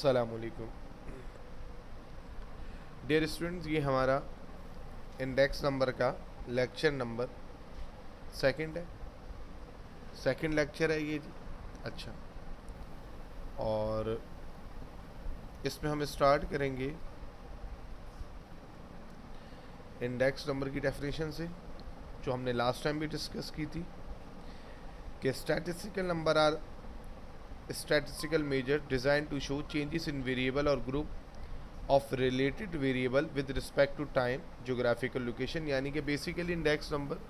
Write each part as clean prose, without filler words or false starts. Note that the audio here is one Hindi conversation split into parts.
अस्सलामुअलैकुम डियर स्टूडेंट्स, ये हमारा इंडेक्स नंबर का लेक्चर नंबर सेकंड है। सेकंड लेक्चर है ये जी। अच्छा, और इसमें हम स्टार्ट करेंगे इंडेक्स नंबर की डेफिनेशन से, जो हमने लास्ट टाइम भी डिस्कस की थी कि statistical number are statistical measure designed to show changes in variable or group of related variable with respect to time, geographical location। यानी कि बेसिकली इंडेक्स नंबर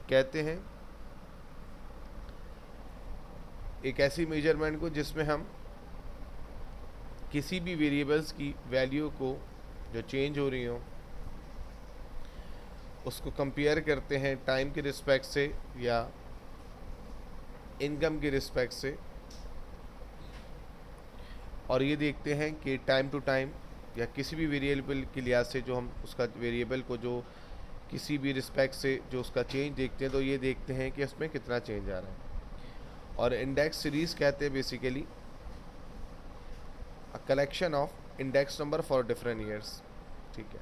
कहते हैं एक ऐसी मेजरमेंट को जिसमें हम किसी भी वेरिएबल्स की वैल्यू को जो चेंज हो रही हो उसको कंपेयर करते हैं टाइम के रिस्पेक्ट से या इनकम के रिस्पेक्ट से, और ये देखते हैं कि टाइम टू टाइम या किसी भी वेरिएबल के लिहाज से जो हम उसका वेरिएबल को जो किसी भी रिस्पेक्ट से जो उसका चेंज देखते हैं तो ये देखते हैं कि उसमें कितना चेंज आ रहा है। और इंडेक्स सीरीज़ कहते हैं basically a collection of index number for different years. ठीक है,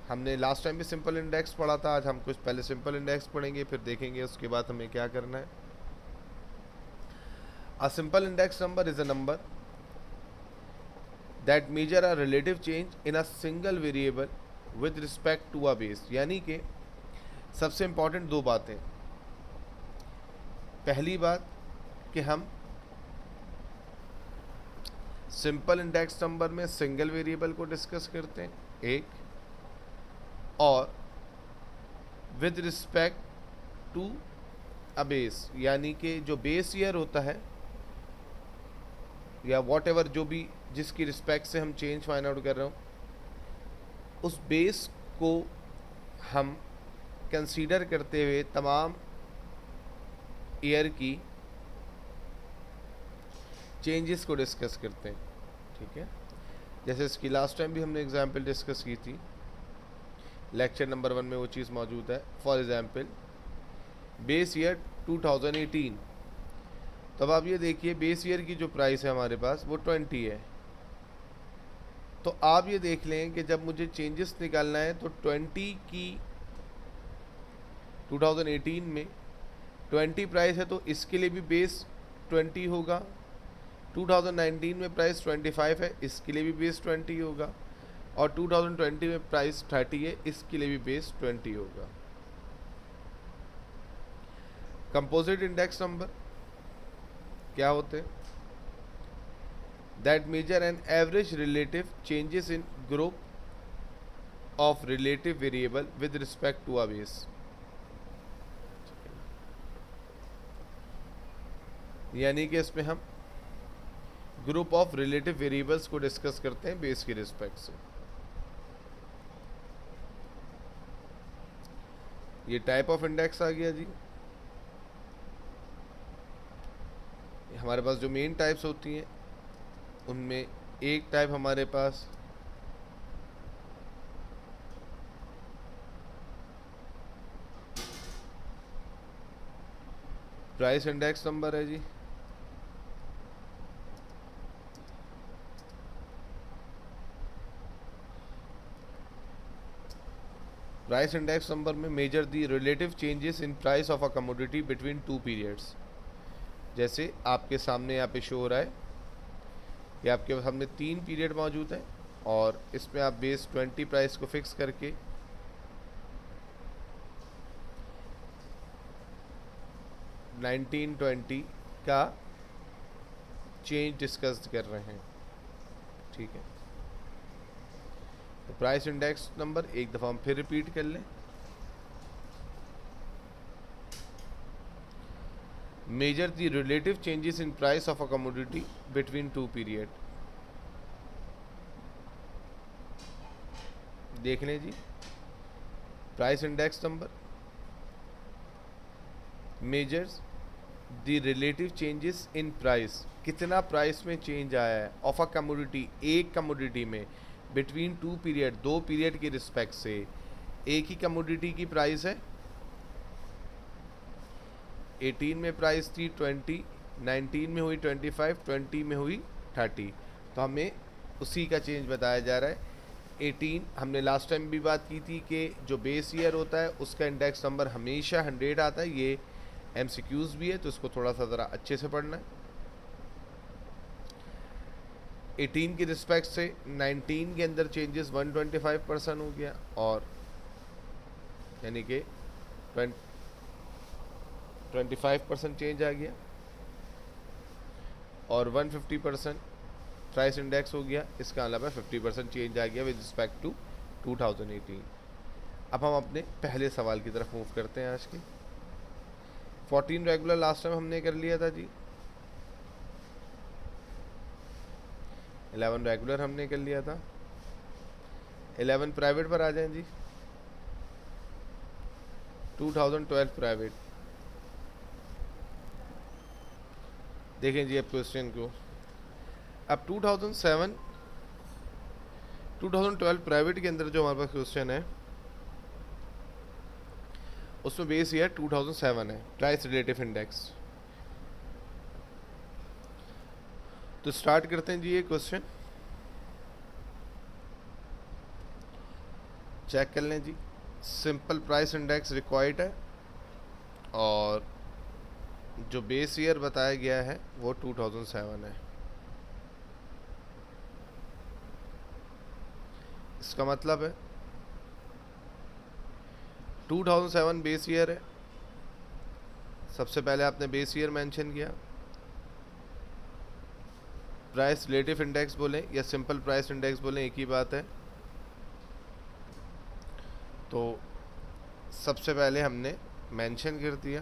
हमने लास्ट टाइम भी सिंपल इंडेक्स पढ़ा था, आज हम कुछ पहले सिंपल इंडेक्स पढ़ेंगे, फिर देखेंगे उसके बाद हमें क्या करना है। A simple index number is a number that measure a relative change in a single variable with respect to a base। यानी कि सबसे इम्पॉर्टेंट दो बातें। पहली बात कि हम सिंपल इंडेक्स नंबर में सिंगल वेरिएबल को डिस्कस करते हैं एक, और with respect to a base, यानी कि जो बेस ईयर होता है या वॉट एवर जो भी जिसकी रिस्पेक्ट से हम चेंज फाइंड आउट कर रहे हो उस बेस को हम कंसीडर करते हुए तमाम ईयर की चेंजेस को डिस्कस करते हैं। ठीक है, जैसे इसकी लास्ट टाइम भी हमने एग्जांपल डिस्कस की थी, लेक्चर नंबर 1 में वो चीज़ मौजूद है। फॉर एग्जांपल बेस ईयर 2018, तब आप ये देखिए बेस ईयर की जो प्राइस है हमारे पास वो 20 है। तो आप ये देख लें कि जब मुझे चेंजेस निकालना है तो 20 की 2018 में 20 प्राइस है तो इसके लिए भी बेस 20 होगा। 2019 में प्राइस 25 है, इसके लिए भी बेस 20 होगा, और 2020 में प्राइस 30 है, इसके लिए भी बेस 20 होगा। कंपोजिट इंडेक्स नंबर क्या होते हैं? That measure an average relative changes in group of relative variable with respect to a base. यानी कि इसमें हम ग्रुप ऑफ रिलेटिव वेरिएबल्स को डिस्कस करते हैं बेस के रिस्पेक्ट से। ये टाइप ऑफ इंडेक्स आ गया जी। हमारे पास जो मेन टाइप्स होती हैं उनमें एक टाइप हमारे पास प्राइस इंडेक्स नंबर है जी। प्राइस इंडेक्स नंबर में measure the relative changes in price of a commodity between to periods. जैसे आपके सामने यहाँ पे शो हो रहा है कि आपके सामने 3 पीरियड मौजूद हैं और इसमें आप बेस 20 प्राइस को फिक्स करके नाइनटीन 20 का चेंज डिस्कस कर रहे हैं। ठीक है, तो प्राइस इंडेक्स नंबर एक दफ़ा हम फिर रिपीट कर लें। Measure the relative changes in price of a commodity between two period. देख लें जी, price index number measures the relative changes in price, कितना प्राइस में चेंज आया है ऑफ अ कमोडिटी, एक कमोडिटी में, बिटवीन टू पीरियड, दो पीरियड के रिस्पेक्ट से। एक ही कमोडिटी की प्राइस है, 18 में प्राइस थी 20, 19 में हुई 25, 20 में हुई 30। तो हमें उसी का चेंज बताया जा रहा है। 18 हमने लास्ट टाइम भी बात की थी कि जो बेस ईयर होता है उसका इंडेक्स नंबर हमेशा 100 आता है। ये MCQs भी है तो इसको थोड़ा सा ज़रा अच्छे से पढ़ना है। 18 की रिस्पेक्ट से 19 के अंदर चेंजेस 125% हो गया, और यानी कि 25% चेंज आ गया, और 150% प्राइस इंडेक्स हो गया। इसका अलावा 50% चेंज आ गया विद रिस्पेक्ट टू 2018। अब हम अपने पहले सवाल की तरफ मूव करते हैं। आज की 14 रेगुलर लास्ट टाइम हमने कर लिया था जी, 11 रेगुलर हमने कर लिया था। 11 प्राइवेट पर आ जाएं जी। 2012 प्राइवेट। देखें जी अब क्वेश्चन को। अब 2012 प्राइवेट के अंदर जो हमारे पास क्वेश्चन है उसमें बेस ईयर 2007 है, प्राइस रिलेटिव इंडेक्स। तो स्टार्ट करते हैं जी ये क्वेश्चन। चेक कर लें जी। सिंपल प्राइस इंडेक्स रिक्वायर्ड है और जो बेस ईयर बताया गया है वो 2007 है। इसका मतलब है 2007 बेस ईयर है। सबसे पहले आपने बेस ईयर मेंशन किया, प्राइस रिलेटिव इंडेक्स बोलें या सिंपल प्राइस इंडेक्स बोलें एक ही बात है। तो सबसे पहले हमने मेंशन कर दिया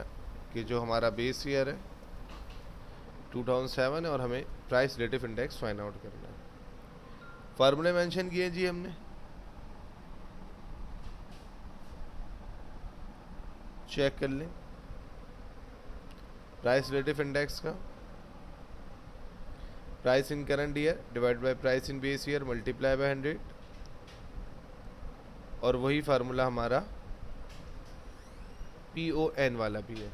कि जो हमारा बेस ईयर है 2007 है और हमें price relative index find out करना है। फार्मूले मेंशन किए जी हमने, चेक कर लें। प्राइस रिलेटिव इंडेक्स का price in current year divide by price in base year multiply by 100, और वही फार्मूला हमारा PON वाला भी है।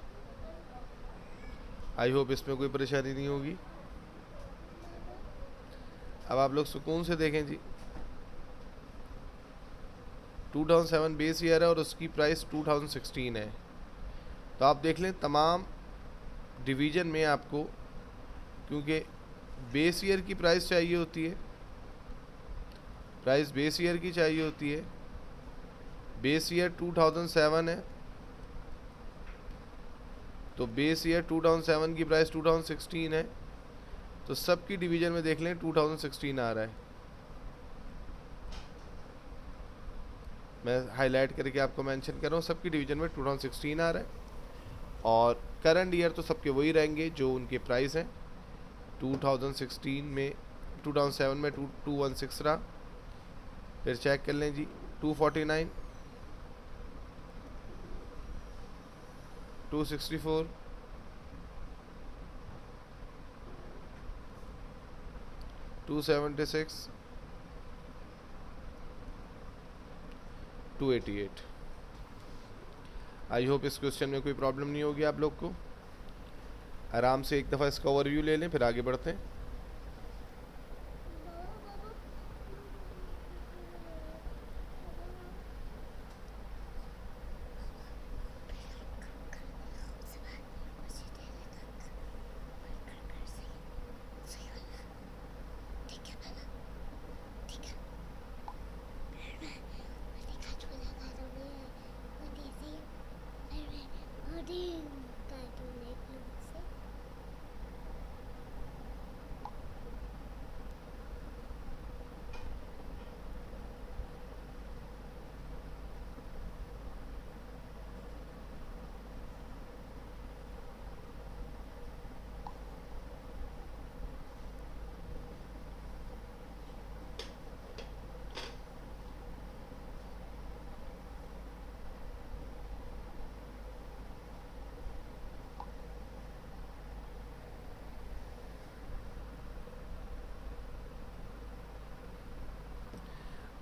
आई होप इसमें कोई परेशानी नहीं होगी। अब आप लोग सुकून से देखें जी, 2007 बेस ईयर है और उसकी प्राइस 2016 है। तो आप देख लें तमाम डिवीज़न में आपको, क्योंकि बेस ईयर की प्राइस चाहिए होती है, प्राइस बेस ईयर की चाहिए होती है। बेस ईयर 2007 है तो बेस ईयर 2007 की प्राइस 2016 है। तो सबकी डिवीज़न में देख लें 2016 आ रहा है। मैं हाईलाइट करके आपको मेंशन कर रहा हूँ, सबकी डिवीज़न में 2016 आ रहा है। और करंट ईयर तो सबके वही रहेंगे जो उनके प्राइस हैं। 2016 में 2007 में 216 रहा। फिर चेक कर लें जी 249, 264, 276, 288। आई होप इस क्वेश्चन में कोई प्रॉब्लम नहीं होगी आप लोग को। आराम से एक दफ़ा इसका ओवरव्यू ले लें फिर आगे बढ़ते हैं।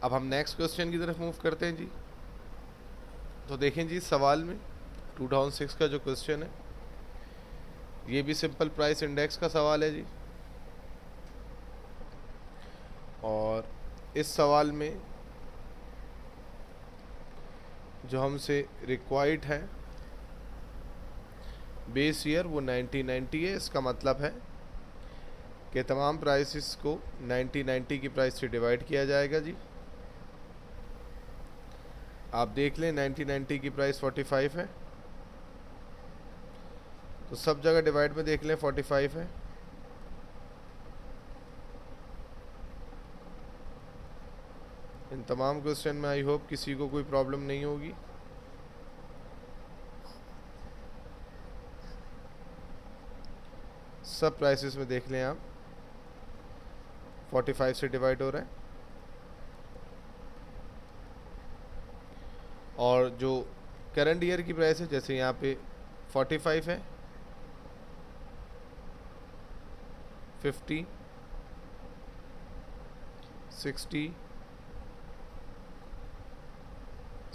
अब हम नेक्स्ट क्वेश्चन की तरफ मूव करते हैं जी। तो देखें जी सवाल में 2006 का जो क्वेश्चन है ये भी सिंपल प्राइस इंडेक्स का सवाल है जी। और इस सवाल में जो हमसे रिक्वायर्ड है बेस ईयर वो 1990 है। इसका मतलब है कि तमाम प्राइसेस को 1990 की प्राइस से डिवाइड किया जाएगा जी। आप देख लें 1990 की प्राइस 45 है, तो सब जगह डिवाइड में देख लें 45 है। इन तमाम क्वेश्चन में आई होप किसी को कोई प्रॉब्लम नहीं होगी। सब प्राइसेस में देख लें आप 45 से डिवाइड हो रहा है। और जो करंट ईयर की प्राइस है, जैसे यहाँ पे 45 है, 50, 60,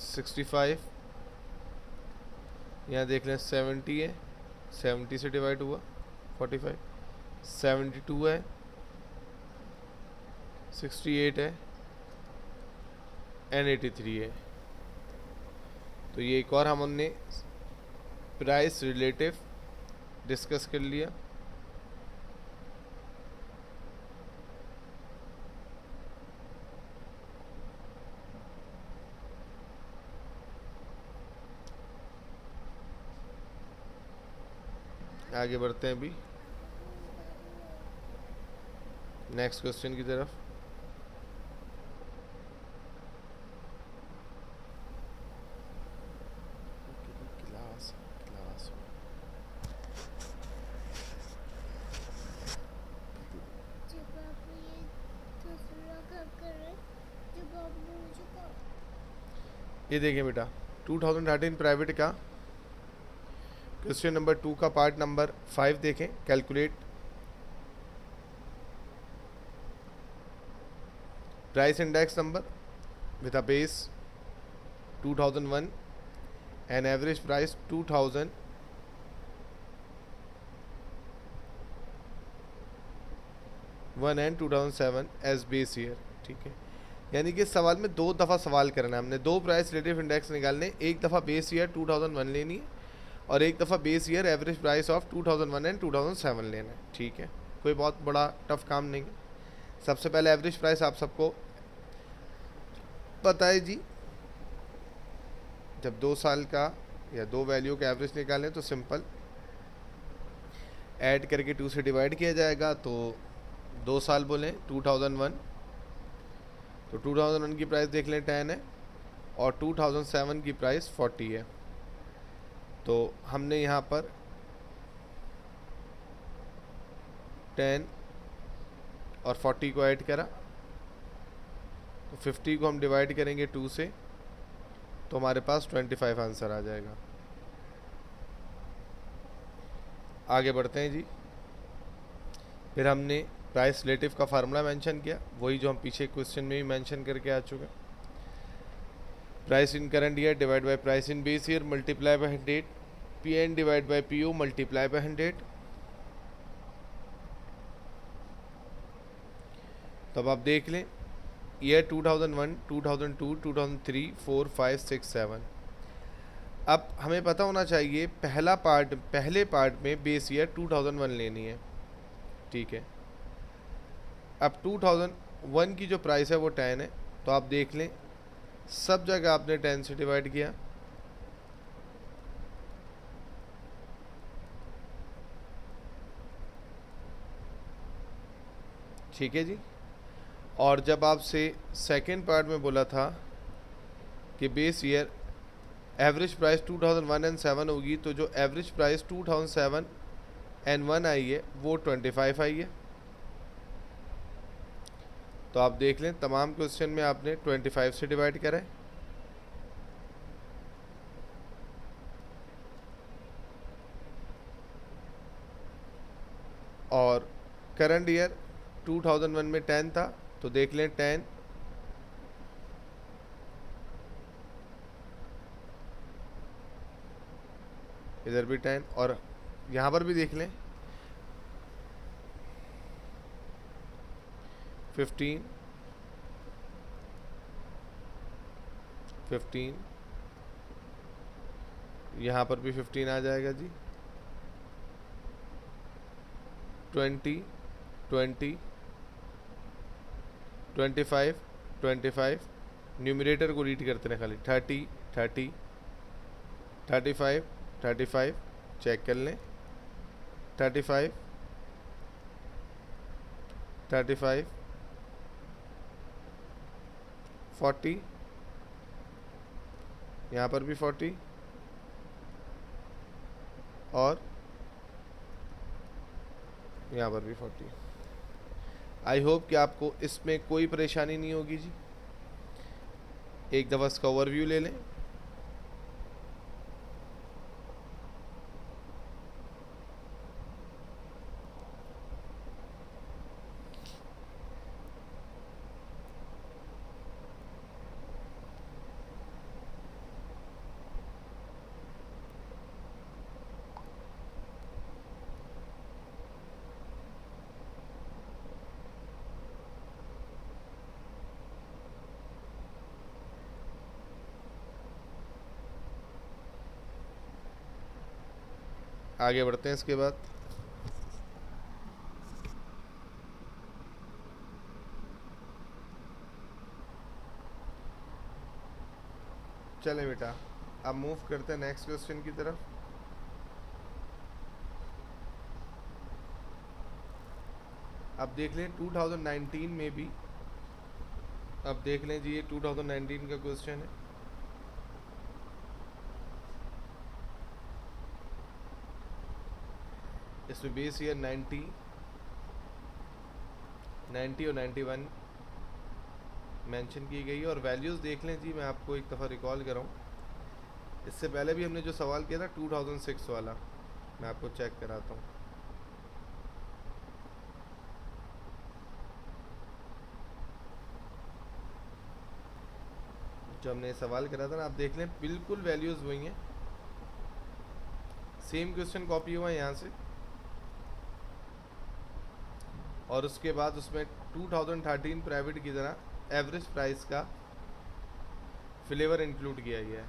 65, यहाँ देख लें 70 है, 70 से डिवाइड हुआ 45, 72 है, 68 है एंड 83 है। तो ये एक और हमने प्राइस रिलेटिव डिस्कस कर लिया। आगे बढ़ते हैं अभी नेक्स्ट क्वेश्चन की तरफ। ये देखिए बेटा 2013 प्राइवेट का क्वेश्चन नंबर 2 का पार्ट नंबर 5 देखें। Calculate price index number with a base 2001 and average price 2001 and 2007 as base year. ठीक है, यानी कि सवाल में 2 दफ़ा सवाल करना है हमने। 2 प्राइस रिलेटिव इंडेक्स निकालने, एक दफ़ा बेस ईयर 2001 लेनी है और एक दफ़ा base year average price of 2001 and 2007 लेना है। ठीक है, कोई बहुत बड़ा टफ काम नहीं है। सबसे पहले एवरेज प्राइस आप सबको पता है जी, जब 2 साल का या 2 वैल्यू का एवरेज निकालें तो सिंपल ऐड करके 2 से डिवाइड किया जाएगा। तो 2 साल बोलें 2001, तो 2001 की प्राइस देख लें 10 है और 2007 की प्राइस 40 है। तो हमने यहाँ पर 10 और 40 को ऐड करा, तो 50 को हम डिवाइड करेंगे 2 से, तो हमारे पास 25 आंसर आ जाएगा। आगे बढ़ते हैं जी। फिर हमने प्राइस रिलेटिव का फार्मूला मेंशन किया, वही जो हम पीछे क्वेश्चन में भी मेंशन करके आ चुके हैं। Price in current year divide by price in base year multiply by 100, PN divide by PO multiply by 100। तब आप देख लें ईयर 2001, 2002, 2003, 4, 5, 6, 7। अब हमें पता होना चाहिए पहले पार्ट में बेस ईयर 2001 लेनी है। ठीक है, अब 2001 की जो प्राइस है वो 10 है, तो आप देख लें सब जगह आपने 10 से डिवाइड किया। ठीक है जी। और जब आपसे सेकेंड पार्ट में बोला था कि base year average price 2001 and 7 होगी, तो जो एवरेज प्राइस 2007 एंड 1 आई है वो 25 आई है। तो आप देख लें तमाम क्वेश्चन में आपने 25 से डिवाइड करा है। और करंट ईयर 2001 में 10 था, तो देख लें 10, इधर भी 10 और यहाँ पर भी देख लें 15, 15, यहाँ पर भी 15 आ जाएगा जी। 20, 20, 25, 25, न्यूमरेटर को रीड करते हैं खाली। 30, 30, 35, 35, चेक कर लें। 35, 35, 40, यहाँ पर भी 40 और यहाँ पर भी 40। आई होप कि आपको इसमें कोई परेशानी नहीं होगी जी। एक दफ़ा इसका ओवरव्यू ले लें। आगे बढ़ते हैं इसके बाद। चलें बेटा, अब मूव करते हैं नेक्स्ट क्वेश्चन की तरफ। अब देख लें 2019 में भी, अब देख लें जी, ये 2019 का क्वेश्चन है। इसमें बेस ईयर 90 और 91 मेंशन की गई है। और वैल्यूज़ देख लें जी, मैं आपको एक दफ़ा रिकॉल कराऊँ। इससे पहले भी हमने जो सवाल किया था 2006 वाला, मैं आपको चेक कराता हूँ। जो हमने सवाल करा था ना, आप देख लें बिल्कुल वैल्यूज़ वही हैं। सेम क्वेश्चन कॉपी हुआ है यहाँ से, और उसके बाद उसमें 2013 प्राइवेट की तरह एवरेज प्राइस का फ्लेवर इंक्लूड किया गया है।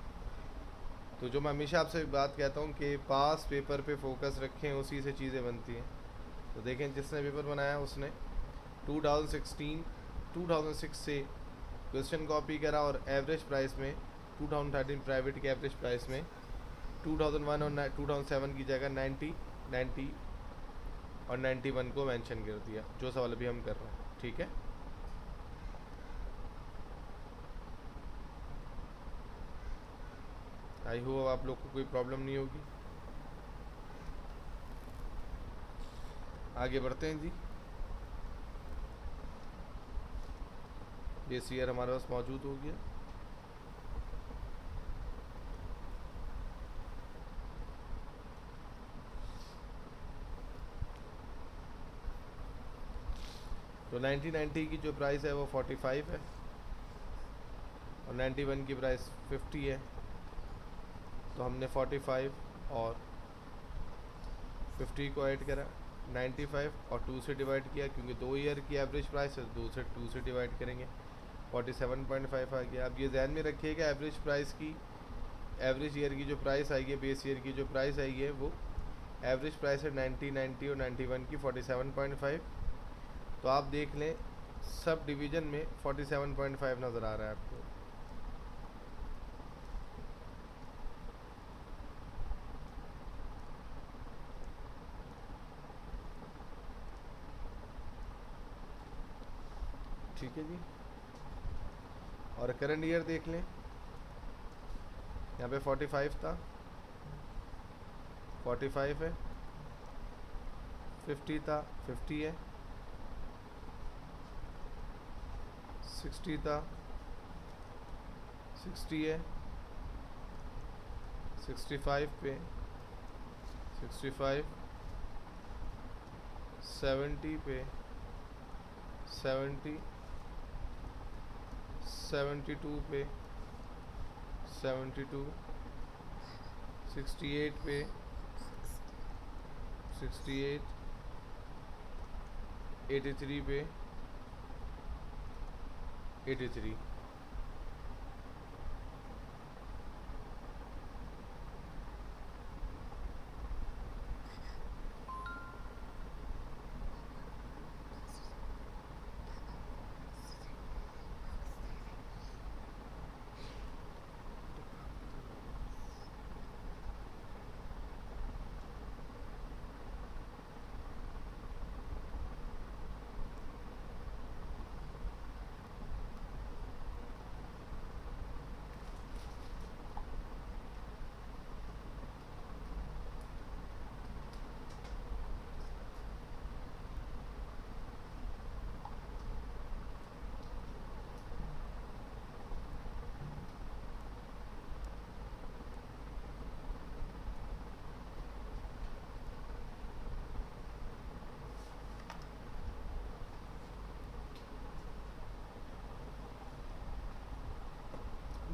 तो जो मैं हमेशा आपसे बात कहता हूँ कि पास पेपर पे फोकस रखें, उसी से चीज़ें बनती हैं। तो देखें, जिसने पेपर बनाया उसने 2006 से क्वेश्चन कॉपी करा और एवरेज प्राइस में 2013 प्राइवेट के एवरेज प्राइस में 2001 और 2007 की जगह 90 और 91 को मेंशन कर दिया, जो सवाल अभी हम कर रहे हैं। ठीक है, आई होप आप लोग को कोई प्रॉब्लम नहीं होगी। आगे बढ़ते हैं जी। ये सीयर हमारे पास मौजूद हो गया। तो 1990 की जो प्राइस है वो 45 है और 91 की प्राइस 50 है। तो हमने 45 और 50 को ऐड करा, 95 और 2 से डिवाइड किया, क्योंकि 2 ईयर की एवरेज प्राइस है, 2 से डिवाइड करेंगे, 47.5 आ गया। अब ये ध्यान में रखिएगा, एवरेज प्राइस की, एवरेज ईयर की जो प्राइस आई है, बेस ईयर की जो प्राइस आई है, वो एवरेज प्राइस है 90 और 91 की 47.5। तो आप देख लें सब डिवीज़न में 47.5 नज़र आ रहा है आपको। ठीक है जी। और करंट ईयर देख लें, यहाँ पे 45 था, 45 है, 50 था, 50 है, 60 था, 60 है, 65 पे 65, 70 पे 70, 72 पे 72, 68 पे 68, 83 पे 83।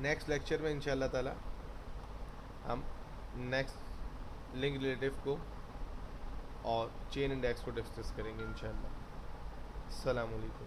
नेक्स्ट लेक्चर में इंशाल्लाह ताला हम नेक्स्ट लिंक रिलेटिव को और चेन इंडेक्स को डिस्कस करेंगे इंशाल्लाह। अस्सलाम वालेकुम।